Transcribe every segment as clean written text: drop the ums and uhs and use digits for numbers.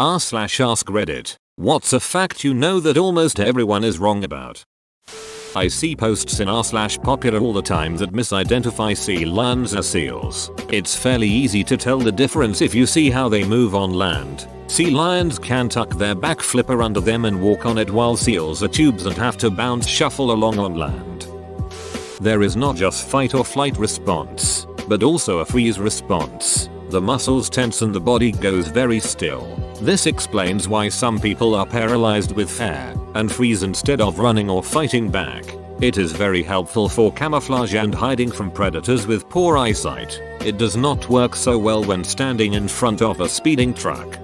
r/AskReddit. What's a fact you know that almost everyone is wrong about? I see posts in r/popular all the time that misidentify sea lions as seals. It's fairly easy to tell the difference if you see how they move on land. Sea lions can tuck their back flipper under them and walk on it, while seals are tubes and have to bounce shuffle along on land. There is not just fight or flight response, but also a freeze response. The muscles tense and the body goes very still. This explains why some people are paralyzed with fear and freeze instead of running or fighting back. It is very helpful for camouflage and hiding from predators with poor eyesight. It does not work so well when standing in front of a speeding truck.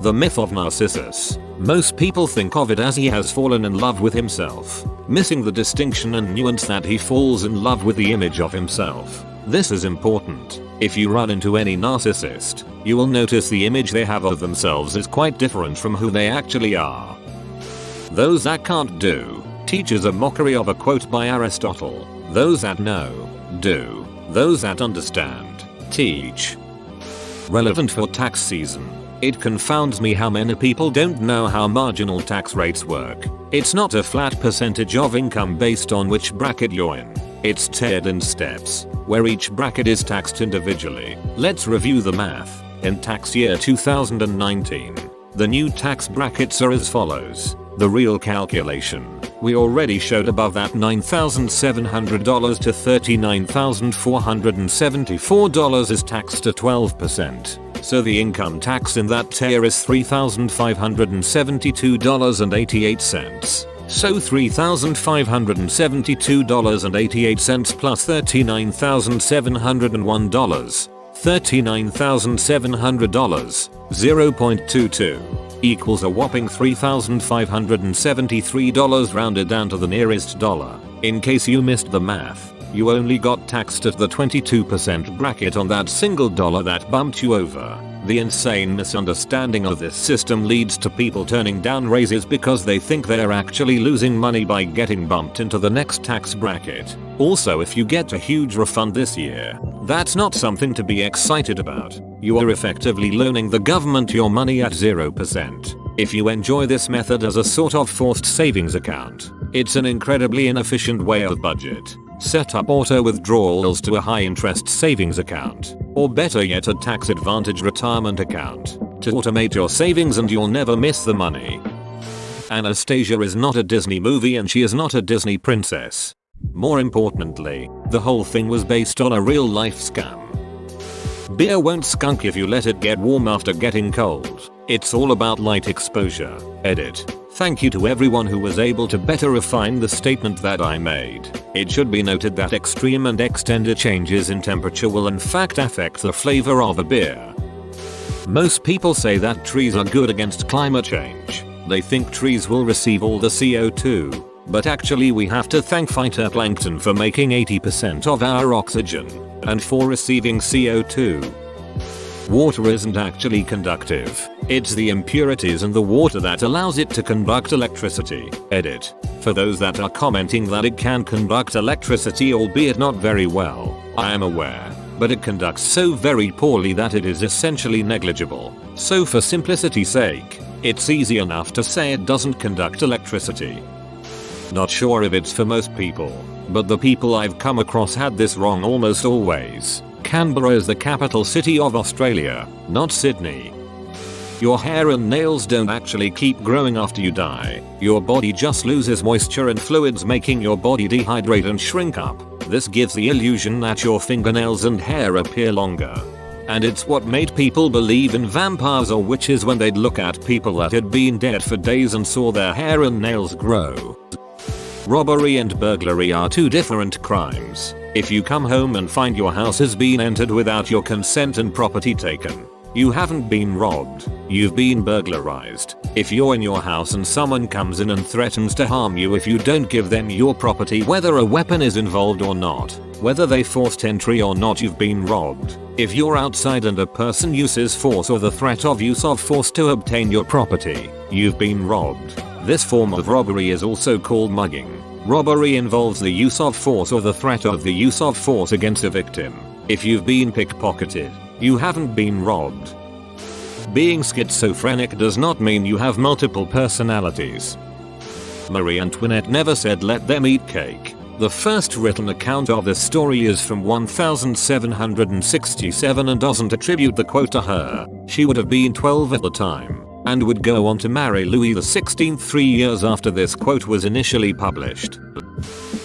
The myth of Narcissus. Most people think of it as he has fallen in love with himself, missing the distinction and nuance that he falls in love with the image of himself. This is important. If you run into any narcissist, you will notice the image they have of themselves is quite different from who they actually are. Those that can't do, teach is a mockery of a quote by Aristotle. Those that know, do. Those that understand, teach. Relevant for tax season. It confounds me how many people don't know how marginal tax rates work. It's not a flat percentage of income based on which bracket you're in. It's tiered in steps, where each bracket is taxed individually. Let's review the math. In tax year 2019, the new tax brackets are as follows. The real calculation. We already showed above that $9,700 to $39,474 is taxed at 12%. So the income tax in that tier is $3,572.88. So $3,572.88 plus $39,701. $39,700, 0.22, equals a whopping $3,573 rounded down to the nearest dollar. In case you missed the math, you only got taxed at the 22% bracket on that single dollar that bumped you over. The insane misunderstanding of this system leads to people turning down raises because they think they're actually losing money by getting bumped into the next tax bracket. Also, if you get a huge refund this year, that's not something to be excited about. You are effectively loaning the government your money at 0%. If you enjoy this method as a sort of forced savings account, it's an incredibly inefficient way of budget. Set up auto withdrawals to a high interest savings account, or better yet a tax advantage retirement account, to automate your savings and you'll never miss the money. Anastasia is not a Disney movie and she is not a Disney princess. More importantly, the whole thing was based on a real life scam. Beer won't skunk if you let it get warm after getting cold. It's all about light exposure. Edit. Thank you to everyone who was able to better refine the statement that I made. It should be noted that extreme and extended changes in temperature will in fact affect the flavor of a beer. Most people say that trees are good against climate change. They think trees will receive all the CO2. But actually we have to thank phytoplankton for making 80% of our oxygen, and for receiving CO2. Water isn't actually conductive. It's the impurities in the water that allows it to conduct electricity. Edit. For those that are commenting that it can conduct electricity albeit not very well, I am aware, but it conducts so very poorly that it is essentially negligible. So for simplicity's sake, it's easy enough to say it doesn't conduct electricity. Not sure if it's for most people, but the people I've come across had this wrong almost always. Canberra is the capital city of Australia, not Sydney. Your hair and nails don't actually keep growing after you die. Your body just loses moisture and fluids, making your body dehydrate and shrink up. This gives the illusion that your fingernails and hair appear longer. And it's what made people believe in vampires or witches when they'd look at people that had been dead for days and saw their hair and nails grow. Robbery and burglary are two different crimes. If you come home and find your house has been entered without your consent and property taken, you haven't been robbed, you've been burglarized. If you're in your house and someone comes in and threatens to harm you if you don't give them your property, whether a weapon is involved or not, whether they forced entry or not, you've been robbed. If you're outside and a person uses force or the threat of use of force to obtain your property, you've been robbed. This form of robbery is also called mugging. Robbery involves the use of force or the threat of the use of force against a victim. If you've been pickpocketed, you haven't been robbed. Being schizophrenic does not mean you have multiple personalities. Marie Antoinette never said let them eat cake. The first written account of this story is from 1767 and doesn't attribute the quote to her. She would have been 12 at the time, and would go on to marry Louis XVI 3 years after this quote was initially published.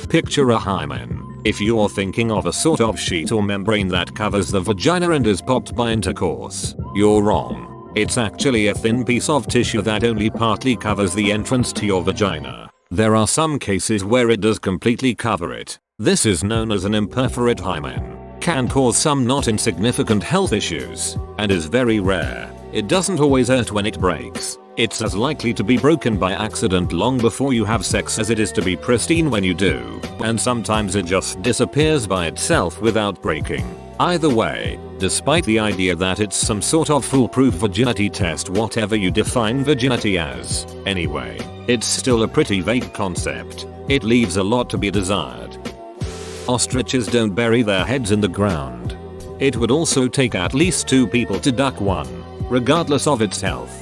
Picture a hymen. If you're thinking of a sort of sheet or membrane that covers the vagina and is popped by intercourse, you're wrong. It's actually a thin piece of tissue that only partly covers the entrance to your vagina. There are some cases where it does completely cover it. This is known as an imperforate hymen. Can cause some not insignificant health issues, and is very rare. It doesn't always hurt when it breaks. It's as likely to be broken by accident long before you have sex as it is to be pristine when you do, and sometimes it just disappears by itself without breaking. Either way, despite the idea that it's some sort of foolproof virginity test, whatever you define virginity as, anyway, it's still a pretty vague concept. It leaves a lot to be desired. Ostriches don't bury their heads in the ground. It would also take at least 2 people to duck one, regardless of its health.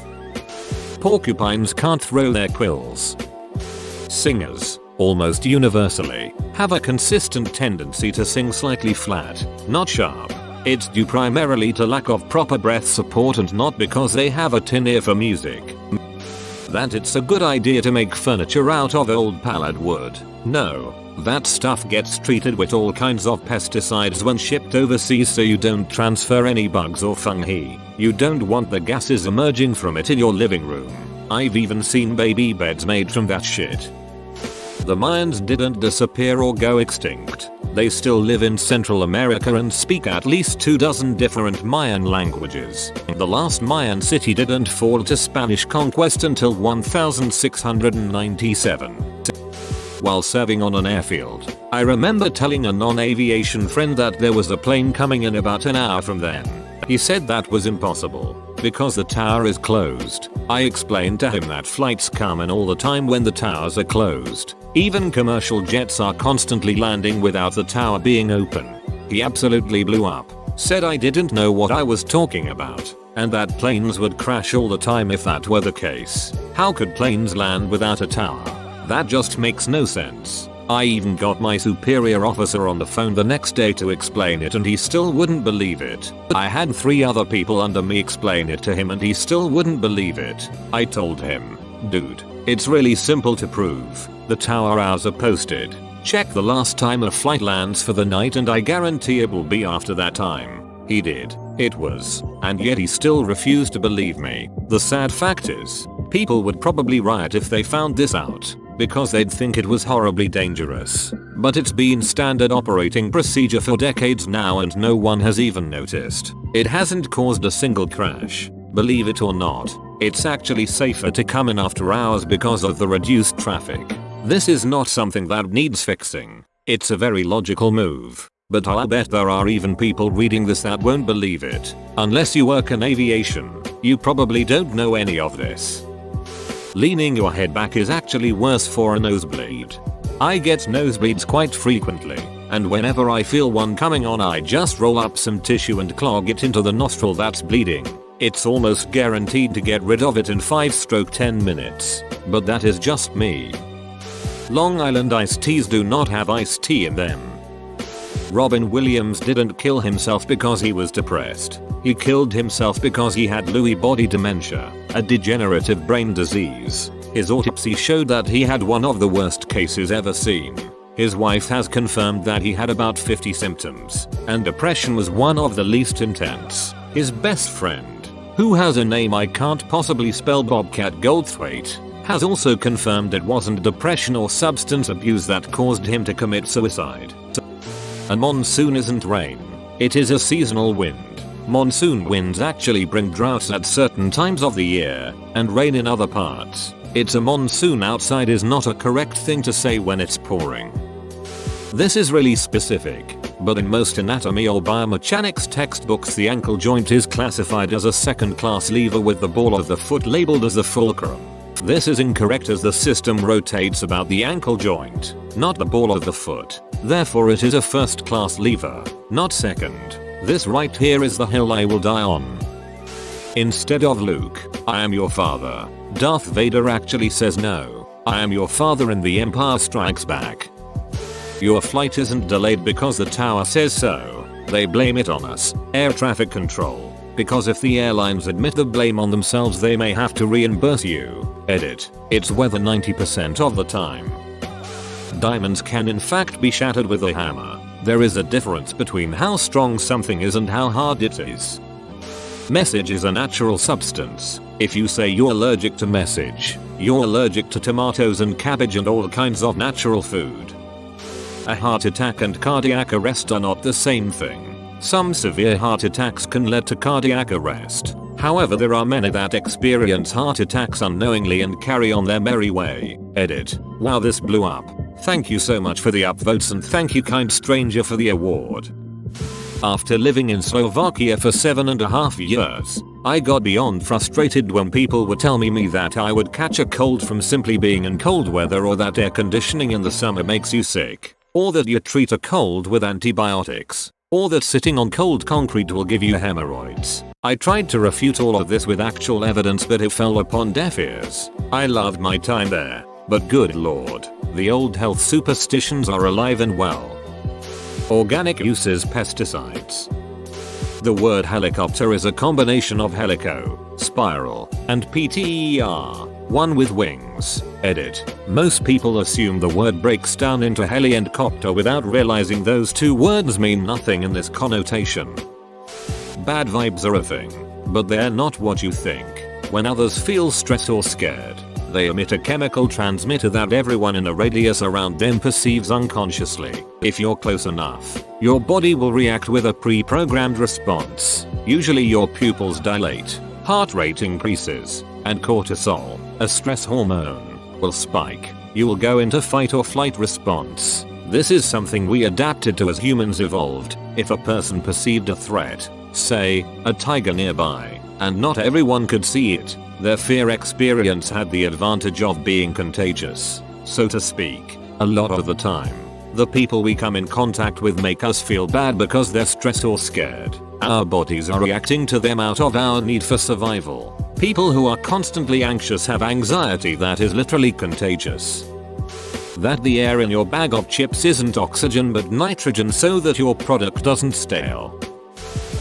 Porcupines can't throw their quills. Singers, almost universally, have a consistent tendency to sing slightly flat, not sharp. It's due primarily to lack of proper breath support and not because they have a tin ear for music. That it's a good idea to make furniture out of old pallet wood. No, that stuff gets treated with all kinds of pesticides when shipped overseas so you don't transfer any bugs or fungi. You don't want the gases emerging from it in your living room. I've even seen baby beds made from that shit. The Mayans didn't disappear or go extinct. They still live in Central America and speak at least 24 different Mayan languages. The last Mayan city didn't fall to Spanish conquest until 1697. While serving on an airfield, I remember telling a non-aviation friend that there was a plane coming in about an hour from then. He said that was impossible, because the tower is closed. I explained to him that flights come in all the time when the towers are closed. Even commercial jets are constantly landing without the tower being open. He absolutely blew up, said I didn't know what I was talking about, and that planes would crash all the time if that were the case. How could planes land without a tower? That just makes no sense. I even got my superior officer on the phone the next day to explain it and he still wouldn't believe it. I had 3 other people under me explain it to him and he still wouldn't believe it. I told him, dude, it's really simple to prove. The tower hours are posted. Check the last time a flight lands for the night and I guarantee it will be after that time. He did. It was. And yet he still refused to believe me. The sad fact is, people would probably riot if they found this out, because they'd think it was horribly dangerous. But it's been standard operating procedure for decades now and no one has even noticed. It hasn't caused a single crash. Believe it or not, it's actually safer to come in after hours because of the reduced traffic. This is not something that needs fixing. It's a very logical move. But I'll bet there are even people reading this that won't believe it. Unless you work in aviation, you probably don't know any of this. Leaning your head back is actually worse for a nosebleed. I get nosebleeds quite frequently, and whenever I feel one coming on I just roll up some tissue and clog it into the nostril that's bleeding. It's almost guaranteed to get rid of it in 5-10 minutes, but that is just me. Long Island iced teas do not have iced tea in them. Robin Williams didn't kill himself because he was depressed. He killed himself because he had Lewy body dementia, a degenerative brain disease. His autopsy showed that he had one of the worst cases ever seen. His wife has confirmed that he had about 50 symptoms, and depression was one of the least intense. His best friend, who has a name I can't possibly spell, Bobcat Goldthwait, has also confirmed it wasn't depression or substance abuse that caused him to commit suicide. A monsoon isn't rain. It is a seasonal wind. Monsoon winds actually bring droughts at certain times of the year, and rain in other parts. It's a monsoon outside is not a correct thing to say when it's pouring. This is really specific, but in most anatomy or biomechanics textbooks the ankle joint is classified as a second-class lever with the ball of the foot labeled as the fulcrum. This is incorrect as the system rotates about the ankle joint, not the ball of the foot. Therefore it is a first-class lever, not second. This right here is the hill I will die on. Instead of Luke, I am your father, Darth Vader actually says no, I am your father in The Empire Strikes Back. Your flight isn't delayed because the tower says so. They blame it on us, air traffic control, because if the airlines admit the blame on themselves they may have to reimburse you. Edit. It's weather 90% of the time. Diamonds can in fact be shattered with a hammer. There is a difference between how strong something is and how hard it is. Message is a natural substance. If you say you're allergic to message, you're allergic to tomatoes and cabbage and all kinds of natural food. A heart attack and cardiac arrest are not the same thing. Some severe heart attacks can lead to cardiac arrest. However, there are many that experience heart attacks unknowingly and carry on their merry way. Edit. Wow, this blew up. Thank you so much for the upvotes and thank you kind stranger for the award. After living in Slovakia for 7.5 years, I got beyond frustrated when people would tell me that I would catch a cold from simply being in cold weather, or that air conditioning in the summer makes you sick, or that you treat a cold with antibiotics, or that sitting on cold concrete will give you hemorrhoids. I tried to refute all of this with actual evidence, but it fell upon deaf ears. I loved my time there, but good lord, the old health superstitions are alive and well. Organic uses pesticides. The word helicopter is a combination of helico, spiral, and pter, one with wings. Edit. Most people assume the word breaks down into heli and copter without realizing those two words mean nothing in this connotation. Bad vibes are a thing, but they're not what you think. When others feel stressed or scared, they emit a chemical transmitter that everyone in a radius around them perceives unconsciously. If you're close enough, your body will react with a pre-programmed response. Usually your pupils dilate, heart rate increases, and cortisol, a stress hormone, will spike. You will go into fight or flight response. This is something we adapted to as humans evolved. If a person perceived a threat, say, a tiger nearby, and not everyone could see it, their fear experience had the advantage of being contagious, so to speak. A lot of the time, the people we come in contact with make us feel bad because they're stressed or scared. Our bodies are reacting to them out of our need for survival. People who are constantly anxious have anxiety that is literally contagious. That the air in your bag of chips isn't oxygen but nitrogen so that your product doesn't stale.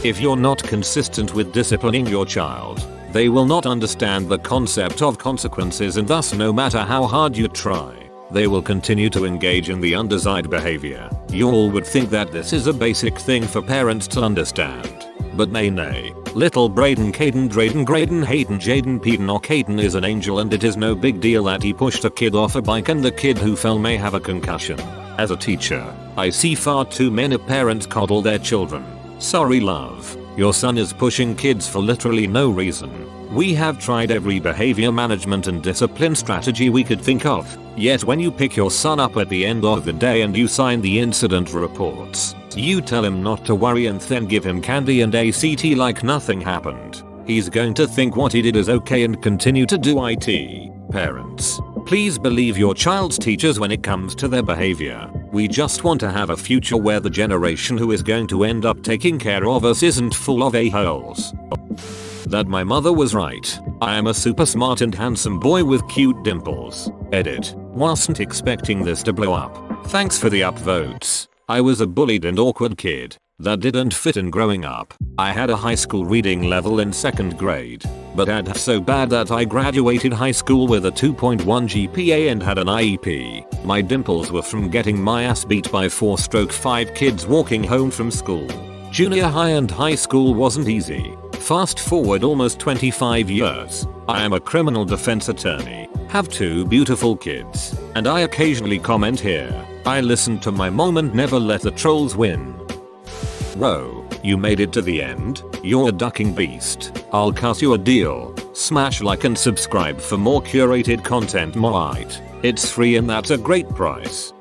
If you're not consistent with disciplining your child, they will not understand the concept of consequences, and thus no matter how hard you try, they will continue to engage in the undesired behavior. You all would think that this is a basic thing for parents to understand. But nay. Little Braden Caden Drayden Graydon Hayden Jaden Peden or Caden is an angel, and it is no big deal that he pushed a kid off a bike and the kid who fell may have a concussion. As a teacher, I see far too many parents coddle their children. Sorry love, your son is pushing kids for literally no reason. We have tried every behavior management and discipline strategy we could think of, yet when you pick your son up at the end of the day and you sign the incident reports, you tell him not to worry and then give him candy and ACT like nothing happened. He's going to think what he did is okay and continue to do it. Parents, please believe your child's teachers when it comes to their behavior. We just want to have a future where the generation who is going to end up taking care of us isn't full of a-holes. That my mother was right. I am a super smart and handsome boy with cute dimples. Edit. Wasn't expecting this to blow up. Thanks for the upvotes. I was a bullied and awkward kid that didn't fit in growing up. I had a high school reading level in 2nd grade, but had so bad that I graduated high school with a 2.1 GPA and had an IEP. My dimples were from getting my ass beat by 4/5 kids walking home from school. Junior high and high school wasn't easy. Fast forward almost 25 years. I am a criminal defense attorney, have 2 beautiful kids, and I occasionally comment here. I listen to my mom and never let the trolls win. Bro, you made it to the end? You're a ducking beast. I'll cut you a deal. Smash like and subscribe for more curated content. It's free and that's a great price.